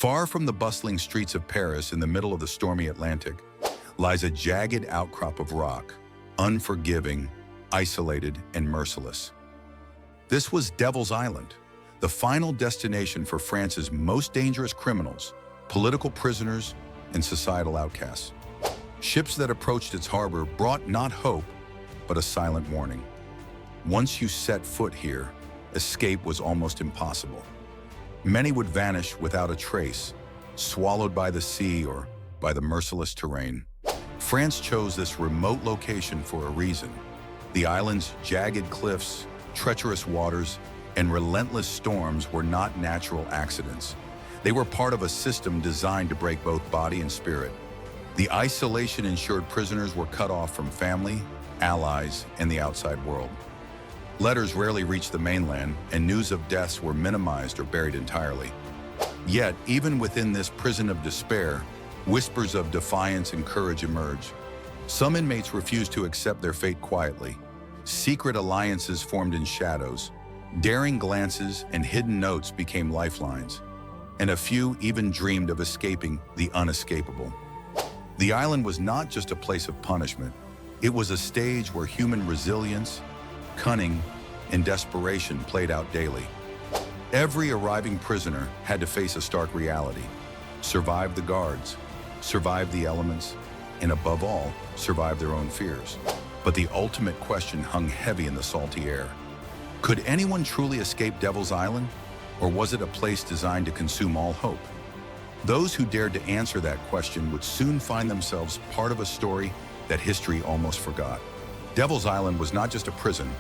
Far from the bustling streets of Paris in the middle of the stormy Atlantic lies a jagged outcrop of rock, unforgiving, isolated, and merciless. This was Devil's Island, the final destination for France's most dangerous criminals, political prisoners, and societal outcasts. Ships that approached its harbor brought not hope, but a silent warning. Once you set foot here, escape was almost impossible. Many would vanish without a trace, swallowed by the sea or by the merciless terrain. France chose this remote location for a reason. The island's jagged cliffs, treacherous waters, and relentless storms were not natural accidents. They were part of a system designed to break both body and spirit. The isolation ensured prisoners were cut off from family, allies, and the outside world. Letters rarely reached the mainland, and news of deaths were minimized or buried entirely. Yet, even within this prison of despair, whispers of defiance and courage emerged. Some inmates refused to accept their fate quietly. Secret alliances formed in shadows. Daring glances and hidden notes became lifelines. And a few even dreamed of escaping the unescapable. The island was not just a place of punishment. It was a stage where human resilience, cunning, and desperation played out daily. Every arriving prisoner had to face a stark reality: survive the guards, survive the elements, and above all, survive their own fears. But the ultimate question hung heavy in the salty air. Could anyone truly escape Devil's Island, or was it a place designed to consume all hope? Those who dared to answer that question would soon find themselves part of a story that history almost forgot. Devil's Island was not just a prison,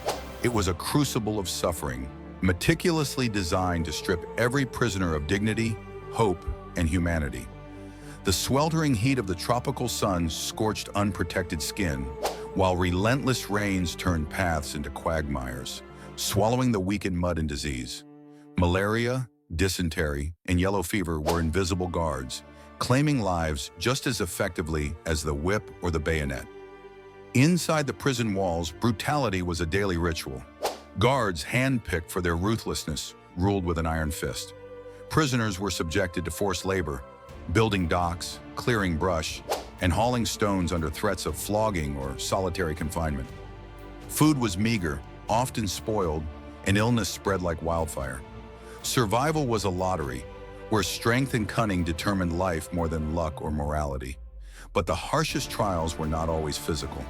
it was a crucible of suffering, meticulously designed to strip every prisoner of dignity, hope, and humanity. The sweltering heat of the tropical sun scorched unprotected skin, while relentless rains turned paths into quagmires, swallowing the weak in mud and disease. Malaria, dysentery, and yellow fever were invisible guards, claiming lives just as effectively as the whip or the bayonet. Inside the prison walls, brutality was a daily ritual. Guards, handpicked for their ruthlessness, ruled with an iron fist. Prisoners were subjected to forced labor, building docks, clearing brush, and hauling stones under threats of flogging or solitary confinement. Food was meager, often spoiled, and illness spread like wildfire. Survival was a lottery, where strength and cunning determined life more than luck or morality. But the harshest trials were not always physical.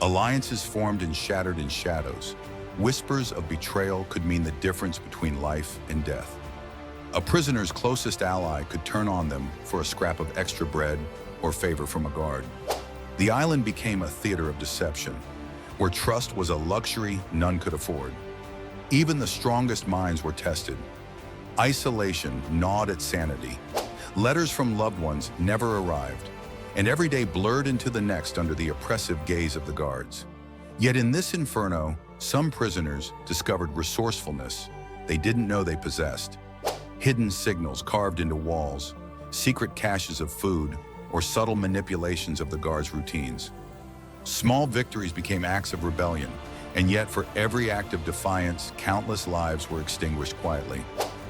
Alliances formed and shattered in shadows. Whispers of betrayal could mean the difference between life and death. A prisoner's closest ally could turn on them for a scrap of extra bread or favor from a guard. The island became a theater of deception, where trust was a luxury none could afford. Even the strongest minds were tested. Isolation gnawed at sanity. Letters from loved ones never arrived, and every day blurred into the next under the oppressive gaze of the guards. Yet in this inferno, some prisoners discovered resourcefulness they didn't know they possessed. Hidden signals carved into walls, secret caches of food, or subtle manipulations of the guards' routines. Small victories became acts of rebellion, and yet for every act of defiance, countless lives were extinguished quietly,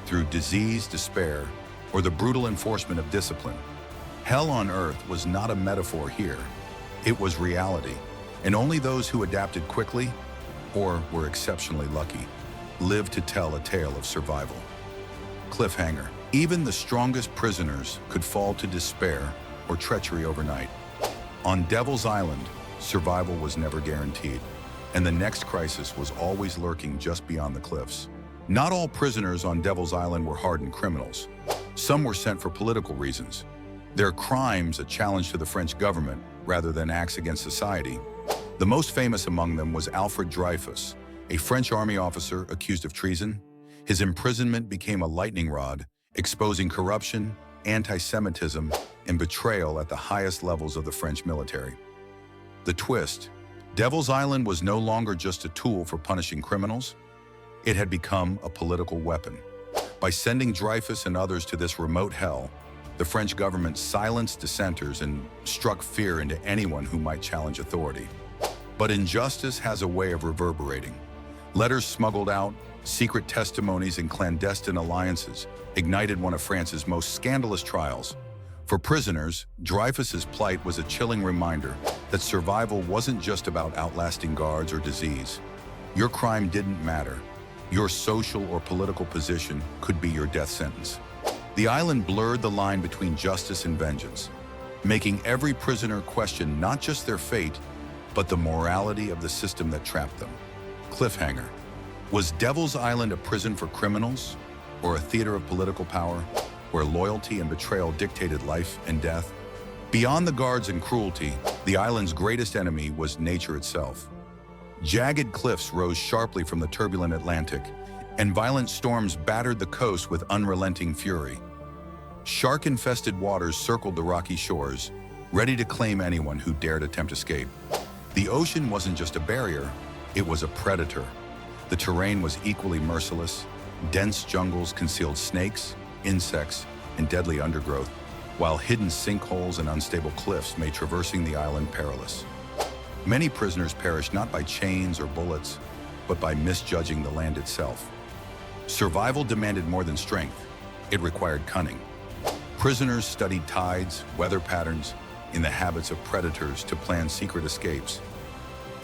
through disease, despair, or the brutal enforcement of discipline. Hell on earth was not a metaphor here. It was reality, and only those who adapted quickly, or were exceptionally lucky, lived to tell a tale of survival. Cliffhanger. Even the strongest prisoners could fall to despair or treachery overnight. On Devil's Island, survival was never guaranteed, and the next crisis was always lurking just beyond the cliffs. Not all prisoners on Devil's Island were hardened criminals. Some were sent for political reasons, their crimes a challenge to the French government rather than acts against society. The most famous among them was Alfred Dreyfus, a French army officer accused of treason. His imprisonment became a lightning rod, exposing corruption, anti-Semitism, and betrayal at the highest levels of the French military. The twist: Devil's Island was no longer just a tool for punishing criminals. It had become a political weapon. By sending Dreyfus and others to this remote hell, the French government silenced dissenters and struck fear into anyone who might challenge authority. But injustice has a way of reverberating. Letters smuggled out, secret testimonies, and clandestine alliances ignited one of France's most scandalous trials. For prisoners, Dreyfus's plight was a chilling reminder that survival wasn't just about outlasting guards or disease. Your crime didn't matter. Your social or political position could be your death sentence. The island blurred the line between justice and vengeance, making every prisoner question not just their fate, but the morality of the system that trapped them. Cliffhanger. Was Devil's Island a prison for criminals, or a theater of political power, where loyalty and betrayal dictated life and death? Beyond the guards and cruelty, the island's greatest enemy was nature itself. Jagged cliffs rose sharply from the turbulent Atlantic, and violent storms battered the coast with unrelenting fury. Shark-infested waters circled the rocky shores, ready to claim anyone who dared attempt escape. The ocean wasn't just a barrier, it was a predator. The terrain was equally merciless. Dense jungles concealed snakes, insects, and deadly undergrowth, while hidden sinkholes and unstable cliffs made traversing the island perilous. Many prisoners perished not by chains or bullets, but by misjudging the land itself. Survival demanded more than strength. It required cunning. Prisoners studied tides, weather patterns, and the habits of predators to plan secret escapes.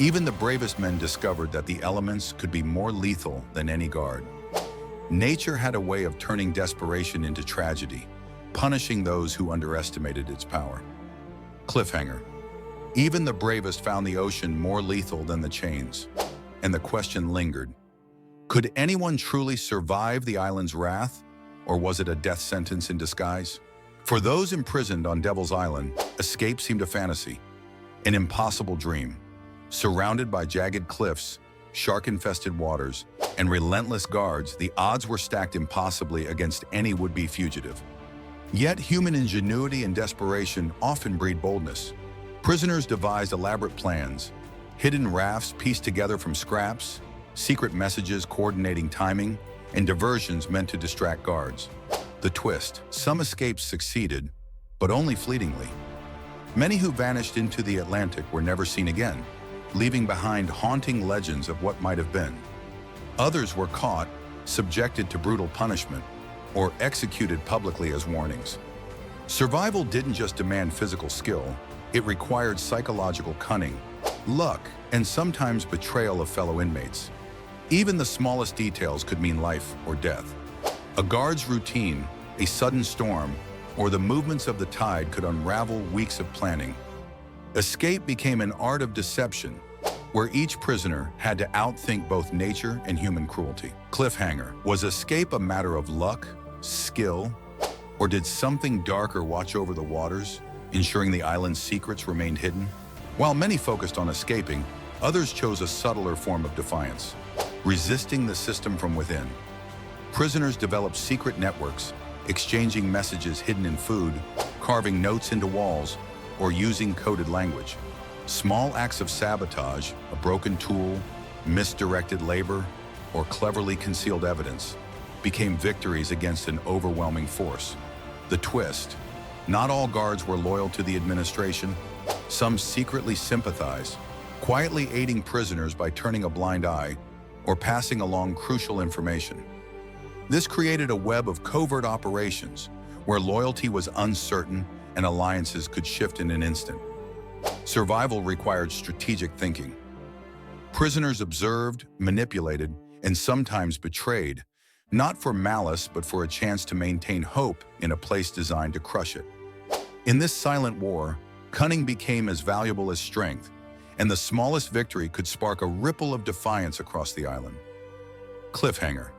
Even the bravest men discovered that the elements could be more lethal than any guard. Nature had a way of turning desperation into tragedy, punishing those who underestimated its power. Cliffhanger. Even the bravest found the ocean more lethal than the chains, and the question lingered. Could anyone truly survive the island's wrath, or was it a death sentence in disguise? For those imprisoned on Devil's Island, escape seemed a fantasy, an impossible dream. Surrounded by jagged cliffs, shark-infested waters, and relentless guards, the odds were stacked impossibly against any would-be fugitive. Yet human ingenuity and desperation often breed boldness. Prisoners devised elaborate plans, hidden rafts pieced together from scraps, secret messages coordinating timing, and diversions meant to distract guards. The twist: some escapes succeeded, but only fleetingly. Many who vanished into the Atlantic were never seen again, leaving behind haunting legends of what might have been. Others were caught, subjected to brutal punishment, or executed publicly as warnings. Survival didn't just demand physical skill, it required psychological cunning, luck, and sometimes betrayal of fellow inmates. Even the smallest details could mean life or death. A guard's routine, a sudden storm, or the movements of the tide could unravel weeks of planning. Escape became an art of deception, where each prisoner had to outthink both nature and human cruelty. Cliffhanger. Was escape a matter of luck, skill, or did something darker watch over the waters, ensuring the island's secrets remained hidden? While many focused on escaping, others chose a subtler form of defiance, resisting the system from within. Prisoners developed secret networks, exchanging messages hidden in food, carving notes into walls, or using coded language. Small acts of sabotage, a broken tool, misdirected labor, or cleverly concealed evidence, became victories against an overwhelming force. The twist: not all guards were loyal to the administration. Some secretly sympathized, quietly aiding prisoners by turning a blind eye or passing along crucial information. This created a web of covert operations where loyalty was uncertain and alliances could shift in an instant. Survival required strategic thinking. Prisoners observed, manipulated, and sometimes betrayed, not for malice but for a chance to maintain hope in a place designed to crush it. In this silent war, cunning became as valuable as strength, and the smallest victory could spark a ripple of defiance across the island. Cliffhanger.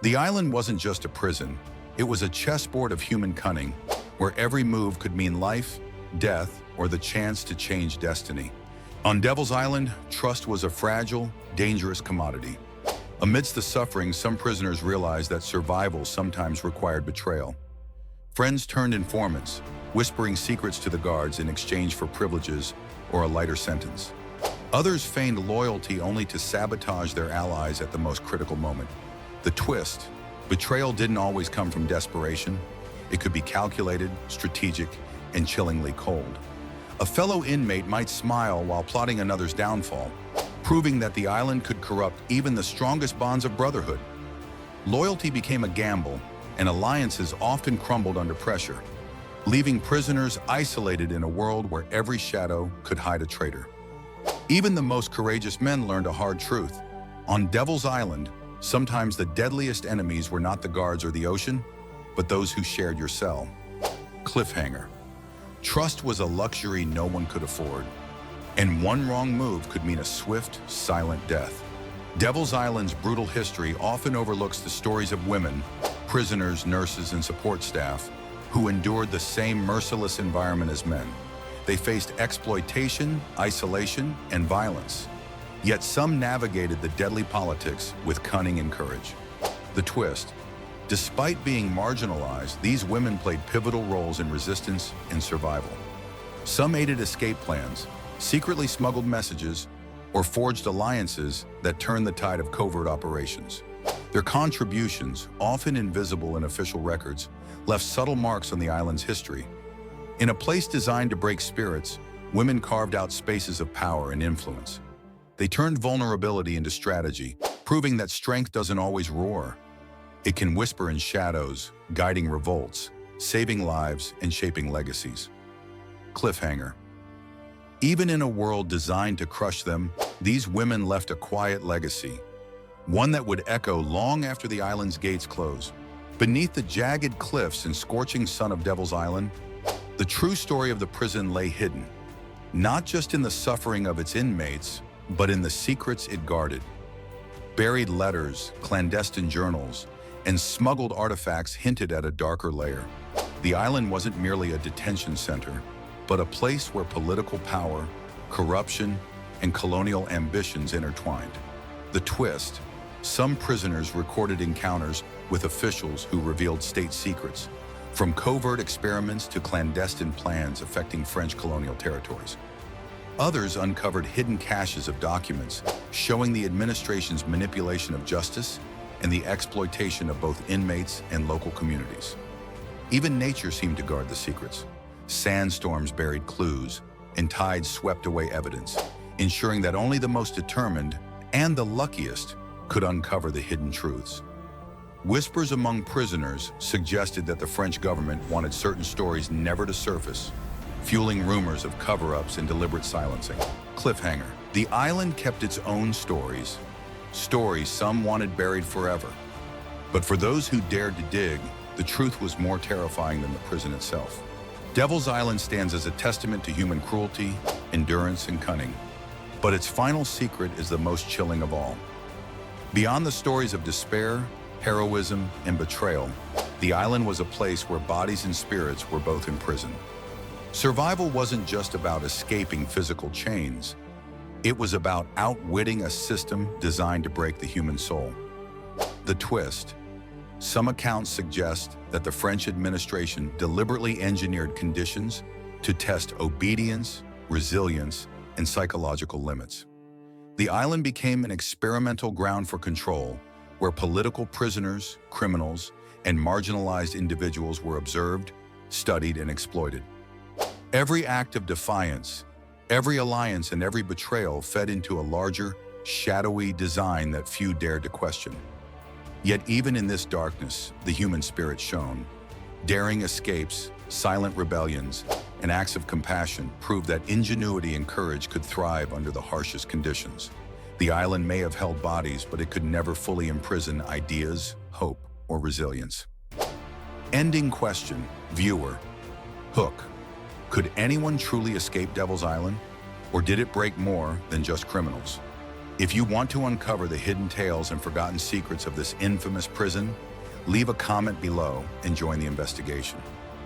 The island wasn't just a prison, it was a chessboard of human cunning, where every move could mean life, death, or the chance to change destiny. On Devil's Island, trust was a fragile, dangerous commodity. Amidst the suffering, some prisoners realized that survival sometimes required betrayal. Friends turned informants, whispering secrets to the guards in exchange for privileges or a lighter sentence. Others feigned loyalty only to sabotage their allies at the most critical moment. The twist: betrayal didn't always come from desperation. It could be calculated, strategic, and chillingly cold. A fellow inmate might smile while plotting another's downfall, proving that the island could corrupt even the strongest bonds of brotherhood. Loyalty became a gamble, and alliances often crumbled under pressure, leaving prisoners isolated in a world where every shadow could hide a traitor. Even the most courageous men learned a hard truth. On Devil's Island, sometimes the deadliest enemies were not the guards or the ocean, but those who shared your cell. Cliffhanger. Trust was a luxury no one could afford, and one wrong move could mean a swift, silent death. Devil's Island's brutal history often overlooks the stories of women, prisoners, nurses, and support staff who endured the same merciless environment as men. They faced exploitation, isolation, and violence. Yet some navigated the deadly politics with cunning and courage. The twist: despite being marginalized, these women played pivotal roles in resistance and survival. Some aided escape plans, secretly smuggled messages, or forged alliances that turned the tide of covert operations. Their contributions, often invisible in official records, left subtle marks on the island's history. In a place designed to break spirits, women carved out spaces of power and influence. They turned vulnerability into strategy, proving that strength doesn't always roar. It can whisper in shadows, guiding revolts, saving lives, and shaping legacies. Cliffhanger. Even in a world designed to crush them, these women left a quiet legacy, one that would echo long after the island's gates close. Beneath the jagged cliffs and scorching sun of Devil's Island, the true story of the prison lay hidden, not just in the suffering of its inmates, but in the secrets it guarded. Buried letters, clandestine journals, and smuggled artifacts hinted at a darker layer. The island wasn't merely a detention center, but a place where political power, corruption, and colonial ambitions intertwined. The twist: some prisoners recorded encounters with officials who revealed state secrets, from covert experiments to clandestine plans affecting French colonial territories. Others uncovered hidden caches of documents showing the administration's manipulation of justice and the exploitation of both inmates and local communities. Even nature seemed to guard the secrets. Sandstorms buried clues, and tides swept away evidence, ensuring that only the most determined and the luckiest could uncover the hidden truths. Whispers among prisoners suggested that the French government wanted certain stories never to surface, fueling rumors of cover-ups and deliberate silencing. Cliffhanger. The island kept its own stories some wanted buried forever. But for those who dared to dig, the truth was more terrifying than the prison itself. Devil's Island stands as a testament to human cruelty, endurance, and cunning. But its final secret is the most chilling of all. Beyond the stories of despair, heroism, and betrayal, the island was a place where bodies and spirits were both imprisoned. Survival wasn't just about escaping physical chains. It was about outwitting a system designed to break the human soul. The twist: some accounts suggest that the French administration deliberately engineered conditions to test obedience, resilience, and psychological limits. The island became an experimental ground for control, where political prisoners, criminals, and marginalized individuals were observed, studied, and exploited. Every act of defiance, every alliance, and every betrayal fed into a larger, shadowy design that few dared to question. Yet even in this darkness, the human spirit shone. Daring escapes, silent rebellions, and acts of compassion proved that ingenuity and courage could thrive under the harshest conditions. The island may have held bodies, but it could never fully imprison ideas, hope, or resilience. Ending question, viewer. Hook. Could anyone truly escape Devil's Island? Or did it break more than just criminals? If you want to uncover the hidden tales and forgotten secrets of this infamous prison, leave a comment below and join the investigation.